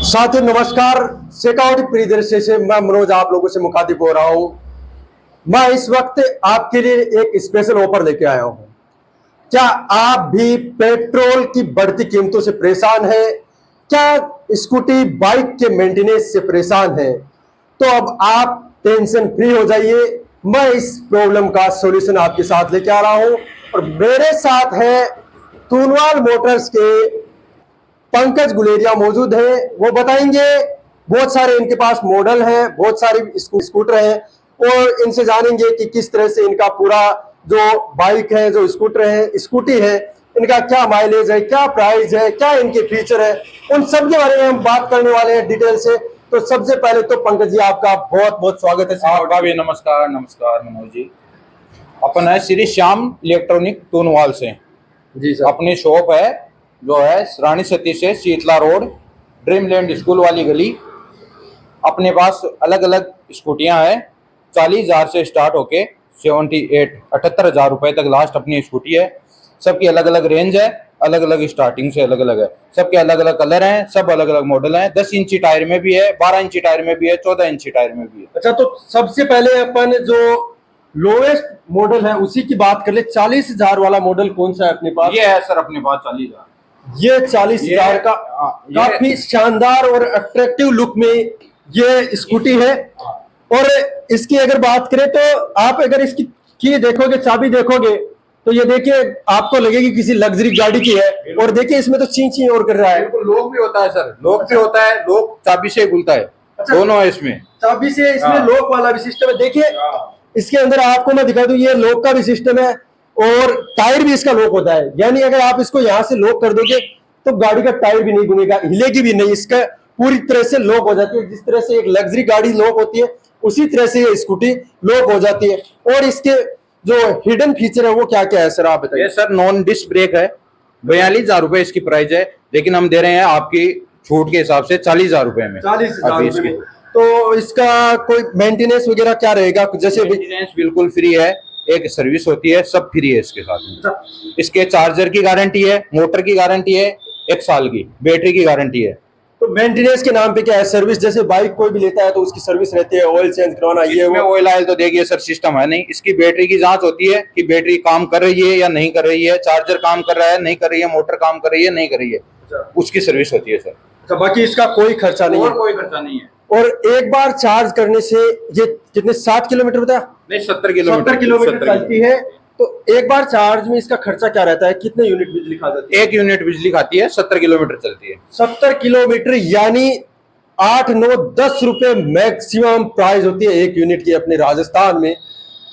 साथियों नमस्कार। शेखावटी परिदृश्य से मैं मनोज आप लोगों से मुखातिब हो रहा हूं। मैं इस वक्त आपके लिए एक स्पेशल ऑफर लेके आया हूं। क्या आप भी पेट्रोल की बढ़ती कीमतों से परेशान हैं? क्या स्कूटी बाइक के मेंटेनेंस से परेशान हैं? तो अब आप टेंशन फ्री हो जाइए। मैं इस प्रॉब्लम का सॉल्यूशन आपके साथ लेके आ रहा हूं और मेरे साथ है तूनवाल मोटर्स के पंकज गुलेरिया मौजूद है। वो बताएंगे, बहुत सारे इनके पास मॉडल हैं, बहुत सारे स्कूटर हैं और इनसे जानेंगे कि किस तरह से इनका पूरा जो बाइक है, जो स्कूटर है, स्कूटी है, इनका क्या माइलेज है, क्या प्राइस है, क्या इनके फीचर है, उन सब के बारे में हम बात करने वाले हैं डिटेल से। तो सबसे पहले तो पंकज जी आपका बहुत बहुत स्वागत है। आपका भी नमस्कार। नमस्कार मनोज जी। अपन है श्री श्याम इलेक्ट्रॉनिक टूनवाल से। जी सर। अपनी शॉप है जो है रानी सती से शीतला रोड, ड्रीमलैंड स्कूल वाली गली। अपने पास अलग अलग स्कूटियां हैं, 40,000 से स्टार्ट होके 78-78,000 रुपए तक लास्ट अपनी स्कूटी है। सबकी अलग अलग रेंज है, अलग अलग स्टार्टिंग से अलग अलग है। सबके अलग अलग कलर हैं, सब अलग अलग मॉडल हैं। 10 इंची टायर में भी है, 12 इंची टायर में भी है, 14 इंची टायर में भी है। अच्छा, तो सबसे पहले अपन जो लोएस्ट मॉडल है उसी की बात कर ले। 40,000 वाला मॉडल कौन सा है अपने पास? ये है सर अपने पास 40,000। ये 40,000 का काफी शानदार और अट्रैक्टिव लुक में ये स्कूटी है। और इसकी अगर बात करें तो आप अगर इसकी की देखोगे, चाबी देखोगे तो ये देखिए आपको लगेगी किसी लग्जरी गाड़ी की है। और देखिए इसमें तो ची ची और कर रहा है। लोक भी होता है सर, लोक भी होता है, लोक चाबी से खुलता है। अच्छा, दोनों है इसमें, चाबी से इसमें लॉक वाला भी सिस्टम है। देखिए इसके अंदर आपको मैं दिखा दूं, ये लॉक का भी सिस्टम है और टायर भी इसका लॉक होता है। यानी अगर आप इसको यहाँ से लॉक कर दोगे तो गाड़ी का टायर भी नहीं घूमेगा, हिलेगी भी नहीं, इसका पूरी तरह से लॉक हो जाती है। जिस तरह से एक लग्जरी गाड़ी लॉक होती है उसी तरह से ये स्कूटी लॉक हो जाती है। और इसके जो हिडन फीचर है वो क्या क्या है सर, आप बताइए। ये सर नॉन डिस्क ब्रेक है, 42,000 रुपए इसकी प्राइस है, लेकिन हम दे रहे हैं आपकी छूट के हिसाब से 40,000 रुपए में। 40,000 में। तो इसका कोई मेंटेनेंस वगैरह क्या रहेगा? जैसे मेंटेनेंस बिल्कुल फ्री है, एक सर्विस होती है, सब फ्री है इसके साथ में। इसके चार्जर की गारंटी है, मोटर की गारंटी है, 1 साल की बैटरी की गारंटी है। तो मेंटेनेंस के नाम पे क्या है? सर्विस जैसे बाइक कोई भी लेता है तो उसकी सर्विस रहती है, ऑयल चेंज करवाना, ये वो ऑयल आयल तो देखिए सर सिस्टम है नहीं। इसकी बैटरी की जांच होती है कि बैटरी काम कर रही है या नहीं कर रही है, चार्जर काम कर रहा है नहीं कर रही है, मोटर काम कर रही है नहीं कर रही है, उसकी सर्विस होती है सर। अच्छा, बाकी इसका कोई खर्चा नहीं है? कोई खर्चा नहीं है। और एक बार चार्ज करने से ये कितने 60 किलोमीटर बताया? नहीं 70 किलोमीटर चलती है। तो एक बार चार्ज में इसका खर्चा क्या रहता है? कितने यूनिट बिजली खा जाती है? 1 यूनिट बिजली खाती है, 70 किलोमीटर चलती है। 70 किलोमीटर यानी 8, 9, 10 रुपए मैक्सिमम प्राइस होती है 1 यूनिट की अपने राजस्थान में।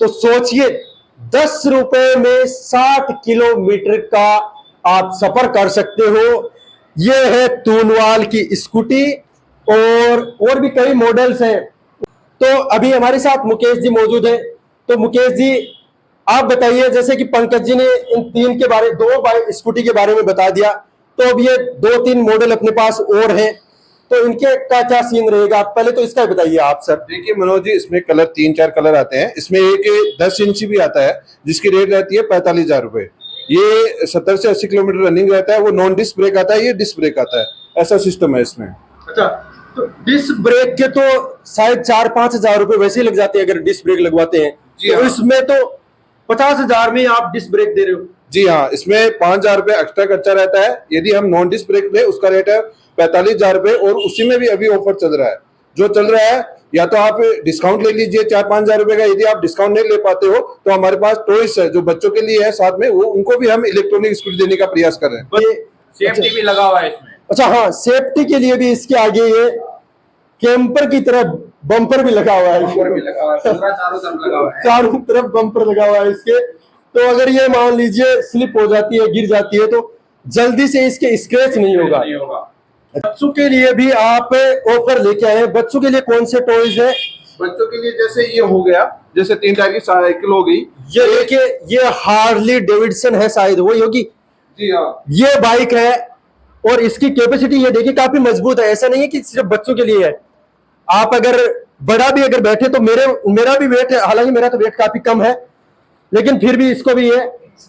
तो सोचिए 10 रुपए में 60 किलोमीटर का आप सफर कर सकते हो। ये है तूनवाल की स्कूटी और भी कई मॉडल्स हैं। तो अभी हमारे साथ मुकेश जी मौजूद है। तो मुकेश जी आप बताइए, जैसे कि पंकज जी ने इन तीन के बारे, दो स्कूटी के बारे में बता दिया, तो अब ये 2-3 मॉडल अपने पास और हैं, तो इनके का क्या सीन रहेगा? पहले तो इसका बताइए आप सर। देखिए मनोज जी, इसमें कलर 3-4 कलर आते हैं। इसमें एक 10 इंची भी आता है जिसकी रेट रहती है 45,000 रुपए। ये 70 से 80 किलोमीटर रनिंग रहता है। वो नॉन डिस्क ब्रेक आता है, ये डिस्क ब्रेक आता है, ऐसा सिस्टम है इसमें। अच्छा, तो डिस्क ब्रेक के तो शायद 4-5 हजार रुपए वैसे ही लग जाते हैं अगर डिस्क ब्रेक लगवाते हैं। जी तो हाँ। इसमें तो 50,000 में आप डिस्क ब्रेक दे रहे हो? जी हाँ, इसमें 5,000 रुपए एक्स्ट्रा खर्चा रहता है। यदि हम नॉन डिस्क ब्रेक ले उसका रेट है 45,000 रुपए। और उसी में भी अभी ऑफर चल रहा है, जो चल रहा है, या तो आप डिस्काउंट ले लीजिए 4-5 हजार रुपए का। यदि आप डिस्काउंट नहीं ले पाते हो तो हमारे पास टॉयस है जो बच्चों के लिए है, साथ में वो उनको भी हम इलेक्ट्रॉनिक स्कूटी देने का प्रयास कर रहे हैं। सेफ्टी भी लगा हुआ है इसमें। अच्छा हाँ, सेफ्टी के लिए भी इसके आगे ये कैंपर की तरह बम्पर भी लगा हुआ है। पूरा चारों तरफ लगा हुआ है। चारों तरफ बम्पर लगा हुआ है इसके। तो अगर ये मान लीजिए स्लिप हो जाती है, गिर जाती है, तो जल्दी से इसके स्क्रैच नहीं होगा। बच्चों के लिए भी आप ऑफर लेके आए हैं। बच्चों के लिए कौन से टॉयज है? बच्चों के लिए जैसे ये हो गया, जैसे 3 टायर की साइकिल हो गई। ये देखिए, ये हार्ली डेविडसन है, शायद वही होगी। जी हाँ, ये बाइक है और इसकी कैपेसिटी ये देखिए काफी मजबूत है। ऐसा नहीं है कि सिर्फ बच्चों के लिए है। आप अगर बड़ा भी अगर बैठे तो मेरा भी वेट है, हालांकि मेरा तो वेट काफी कम है, लेकिन फिर भी इसको भी ये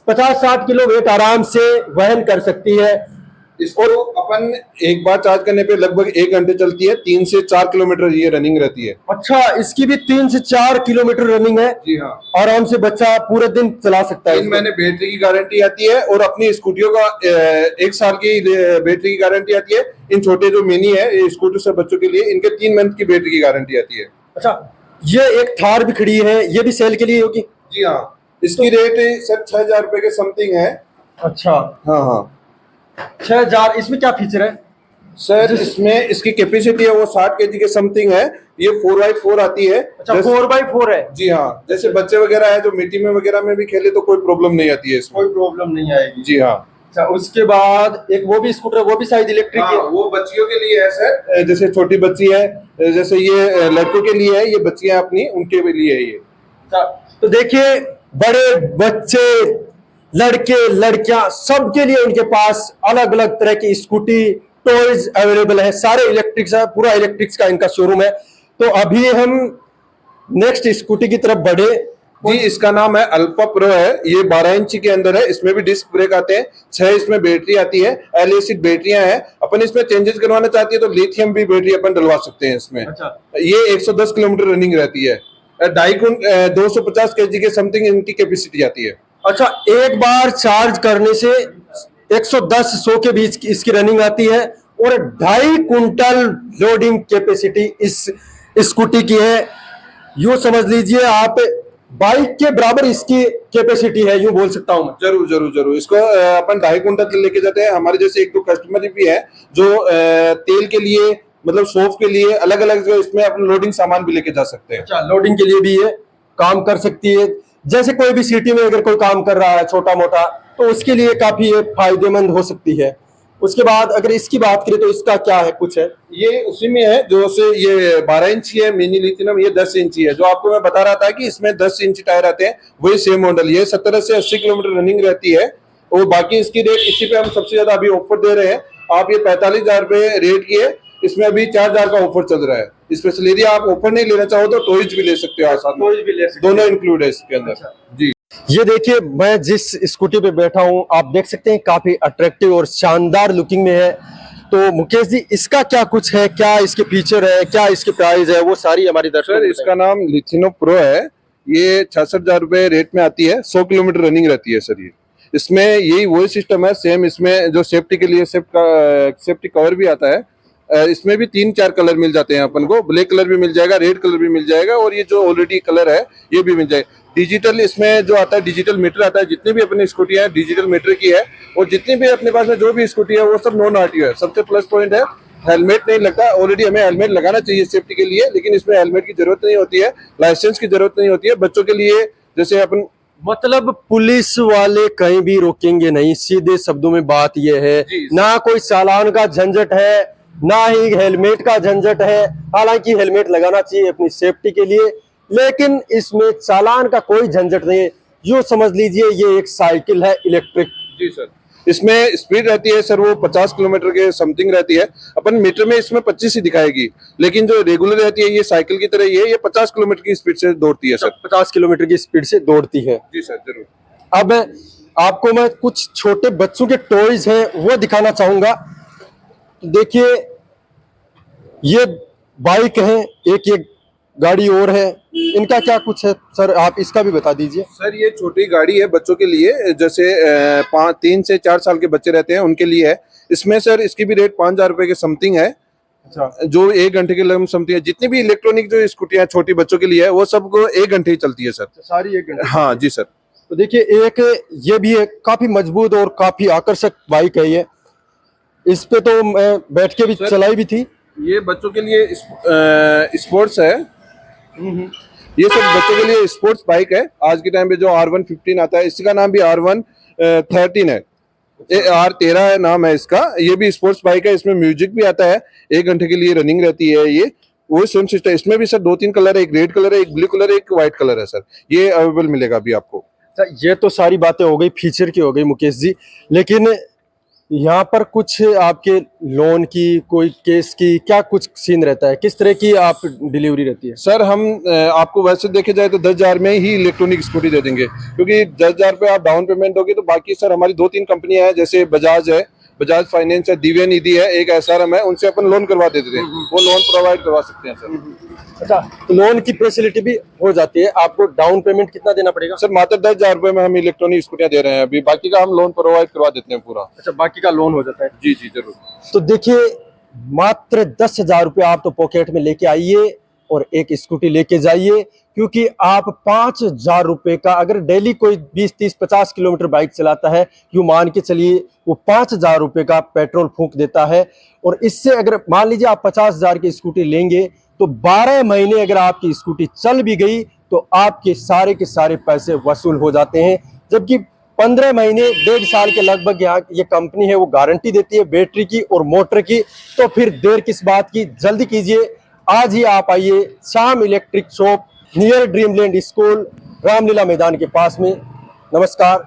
50-60 किलो वेट आराम से वहन कर सकती है। इसको अपन एक बार चार्ज करने पे लगभग 1 घंटे चलती है, 3 से 4 किलोमीटर ये रनिंग रहती है। अच्छा, इसकी भी 3 से 4 किलोमीटर रनिंग है। जी हाँ। आराम से बच्चा पूरे दिन चला सकता है 3 इसको। महीने बैटरी की गारंटी आती है और अपनी स्कूटियों का 1 साल की बैटरी की गारंटी आती है। इन छोटे जो मिनी है ये स्कूटर से बच्चों के लिए, इनके 3 मंथ की बैटरी की गारंटी आती है। अच्छा, ये एक थार भी खड़ी है, ये भी सेल के लिए होगी? जी हाँ, इसकी रेट सर 6,000 रुपए के समथिंग है। अच्छा, हाँ हाँ 6,000। इसमें क्या फीचर है? सर, इसमें इसकी कैपेसिटी है वो 60 kg के समथिंग है। ये 4x4 आती है। अच्छा, 4x4 है। जी हाँ, जैसे बच्चे वगैरह है जो मिट्टी में वगैरह में भी खेले तो कोई प्रॉब्लम नहीं आती है इसमें। कोई प्रॉब्लम नहीं आएगी। जी हाँ। अच्छा, उसके बाद एक वो भी स्कूटर, वो भी शायद इलेक्ट्रिक है। हाँ, वो बच्चियों के लिए है सर, जैसे छोटी बच्ची है, जैसे ये लड़कों के लिए है, ये बच्चियां अपनी उनके लिए है ये। अच्छा, तो देखिए, बड़े बच्चे, लड़के लड़कियां, सबके लिए उनके पास अलग अलग तरह की स्कूटी टॉयज अवेलेबल है। सारे इलेक्ट्रिक्स है, पूरा इलेक्ट्रिक्स का इनका शोरूम है। तो अभी हम नेक्स्ट स्कूटी की तरफ बढ़े। जी, इसका नाम है अल्फा प्रो है। ये 12 इंच के अंदर है। इसमें भी डिस्क ब्रेक आते हैं। 6 इसमें बैटरी आती है। एल-एसिड बैटरियां हैं। अपन इसमें चेंजेस करवाना चाहती है तो लिथियम भी बैटरी अपन डलवा सकते हैं इसमें। अच्छा, ये 110 किलोमीटर रनिंग रहती है। 250 kg के समथिंग इनकी कैपेसिटी आती है। अच्छा, एक बार चार्ज करने से 110-100 के बीच की इसकी रनिंग आती है और 2.5 कुंटल लोडिंग कैपेसिटी इस स्कूटी की है। यूं समझ लीजिए आप, बाइक के बराबर इसकी कैपेसिटी है, यूं बोल सकता हूं मैं। जरूर जरूर जरूर, इसको अपन 2.5 कुंटल लेके जाते हैं। हमारे जैसे 1-2 कस्टमर भी है जो तेल के लिए, मतलब सोफ के लिए अलग अलग जो इसमें अपना लोडिंग सामान भी लेके जा सकते हैं। अच्छा, लोडिंग के लिए भी ये काम कर सकती है। जैसे कोई भी सिटी में अगर कोई काम कर रहा है छोटा मोटा, तो उसके लिए काफी ये फायदेमंद हो सकती है। उसके बाद अगर इसकी बात करें तो इसका क्या है, कुछ है? ये उसी में है जो से ये 12 इंची है मिनी लिथियम, ये 10 इंची है। जो आपको मैं बता रहा था कि इसमें 10 इंच टायर आते हैं, वही सेम मॉडल। ये 70 से 80 किलोमीटर रनिंग रहती है। और बाकी इसकी रेट, इसी पे हम सबसे ज्यादा अभी ऑफर दे रहे हैं। आप ये 45,000 रुपए रेट की है, इसमें अभी 4,000 का ऑफर चल रहा है। स्पेशली यदि आप ऑफर नहीं लेना चाहो तो टॉयज भी ले सकते हो आसान, टॉयज भी ले सकते हो। दोनों इंक्लूड है इसके अंदर। अच्छा। जी, ये देखिए, मैं जिस स्कूटी पे बैठा हूं, आप देख सकते हैं काफी अट्रैक्टिव और शानदार लुकिंग में है। तो मुकेश जी, इसका क्या कुछ है, क्या इसके फीचर है, क्या इसकी प्राइस है, वो सारी हमारी दर्शक। सर, इसका नाम लिथिनो प्रो है। ये 66,000 रुपए रेट में आती है। 100 किलोमीटर रनिंग रहती है सर। ये इसमें यही वही सिस्टम है सेम। इसमें जो सेफ्टी के लिए सेफ्टी कवर भी आता है। इसमें भी 3-4 कलर मिल जाते हैं अपन को। ब्लैक कलर भी मिल जाएगा, रेड कलर भी मिल जाएगा, और ये जो ऑलरेडी कलर है ये भी मिल जाएगा। डिजिटल इसमें जो आता है, डिजिटल मीटर आता है। जितनी भी अपनी स्कूटियां हैं डिजिटल मीटर की है। और जितनी भी अपने पास में जो भी स्कूटी है वो सब नॉन आरटीओ है। सबसे प्लस पॉइंट है हेलमेट नहीं लगता। ऑलरेडी हमें हेलमेट लगाना चाहिए सेफ्टी के लिए, लेकिन इसमें हेलमेट की जरूरत नहीं होती है, लाइसेंस की जरूरत नहीं होती है। बच्चों के लिए जैसे अपन, मतलब पुलिस वाले कहीं भी रोकेंगे नहीं, सीधे शब्दों में बात यह है। जी। ना कोई चालान का झंझट है, ना ही हेलमेट का झंझट है। हालांकि हेलमेट लगाना चाहिए अपनी सेफ्टी के लिए, लेकिन इसमें चालान का कोई झंझट नहीं है। यूं समझ लीजिए ये एक साइकिल है इलेक्ट्रिक। जी सर, इसमें स्पीड रहती है सर वो 50 किलोमीटर के समथिंग रहती है। अपन मीटर में इसमें 25 ही दिखाएगी, लेकिन जो रेगुलर रहती है ये साइकिल की तरह ही है। ये 50 किलोमीटर की स्पीड से दौड़ती है सर। 50 किलोमीटर की स्पीड से दौड़ती है। जी सर, जरूर। अब आपको मैं कुछ छोटे बच्चों के टॉयज हैं वो दिखाना चाहूंगा। देखिए, ये बाइक है, एक ये गाड़ी और है, इनका क्या कुछ है सर, आप इसका भी बता दीजिए। सर, ये छोटी गाड़ी है बच्चों के लिए, जैसे 3 से 4 साल के बच्चे रहते हैं उनके लिए है। इसमें सर इसकी भी रेट 5,000 रुपए के समथिंग है। अच्छा, जो 1 घंटे के लिए समथिंग है। जितनी भी इलेक्ट्रॉनिक जो स्कूटियां छोटी बच्चों के लिए है वो सबको 1 घंटे ही चलती है सर। सारी 1 घंटे। हाँ जी सर। तो देखिए, एक ये भी है, काफी मजबूत और काफी आकर्षक बाइक है ये। इस पे तो मैं बैठ के भी सर, चलाई भी थी। ये बच्चों के लिए स्पोर्ट्स है। ये सब बच्चों के लिए स्पोर्ट्स बाइक है। आज के टाइम पे जो R115 आता है, इसका नाम भी R113 है। R13 है नाम है इसका। ये भी स्पोर्ट्स बाइक है। इसमें म्यूजिक भी आता है। 1 घंटे के लिए रनिंग रहती है ये। वो सेम सिस्टम। इसमें भी सर 2-3 कलर है, एक रेड कलर है, एक ब्लू कलर है, एक व्हाइट कलर है सर। ये अवेलेबल मिलेगा अभी आपको। अच्छा, ये तो सारी बातें हो गई फीचर की, हो गई मुकेश जी, लेकिन यहाँ पर कुछ आपके लोन की, कोई केस की, क्या कुछ सीन रहता है, किस तरह की आप डिलीवरी रहती है? सर, हम आपको वैसे देखे जाए तो 10,000 में ही इलेक्ट्रॉनिक स्कूटी दे देंगे, क्योंकि 10,000 पे आप डाउन पेमेंट दोगे तो बाकी सर हमारी 2-3 कंपनियां हैं, जैसे बजाज है, बजाज फाइनेंस है, दिव्या निधि है, एक SRM है, उनसे अपन लोन करवा देते हैं, वो लोन प्रोवाइड करवा सकते हैं सर। अच्छा, तो लोन की फैसिलिटी भी हो जाती है। आपको डाउन पेमेंट कितना देना पड़ेगा? सर मात्र 10,000 रुपए में हम इलेक्ट्रॉनिक स्कूटियां दे रहे हैं अभी, बाकी का हम लोन प्रोवाइड करवा देते हैं पूरा। अच्छा, बाकी का लोन हो जाता है। जी जी जरूर। तो देखिए, मात्र 10,000 रुपये आप तो पॉकेट में लेके आइए और एक स्कूटी लेके जाइए, क्योंकि आप 5,000 रुपये का, अगर डेली कोई 20, 30, 50 किलोमीटर बाइक चलाता है, यूँ मान के चलिए वो 5,000 रुपये का पेट्रोल फूंक देता है। और इससे अगर मान लीजिए आप 50,000 की स्कूटी लेंगे तो 12 महीने अगर आपकी स्कूटी चल भी गई तो आपके सारे के सारे पैसे वसूल हो जाते हैं। जबकि 15 महीने 1.5 साल के लगभग यहाँ ये कंपनी है वो गारंटी देती है बैटरी की और मोटर की। तो फिर देर किस बात की, जल्दी कीजिए, आज ही आप आइए Shyam electric shop, near dreamland school, Ramlila मैदान के पास में। नमस्कार।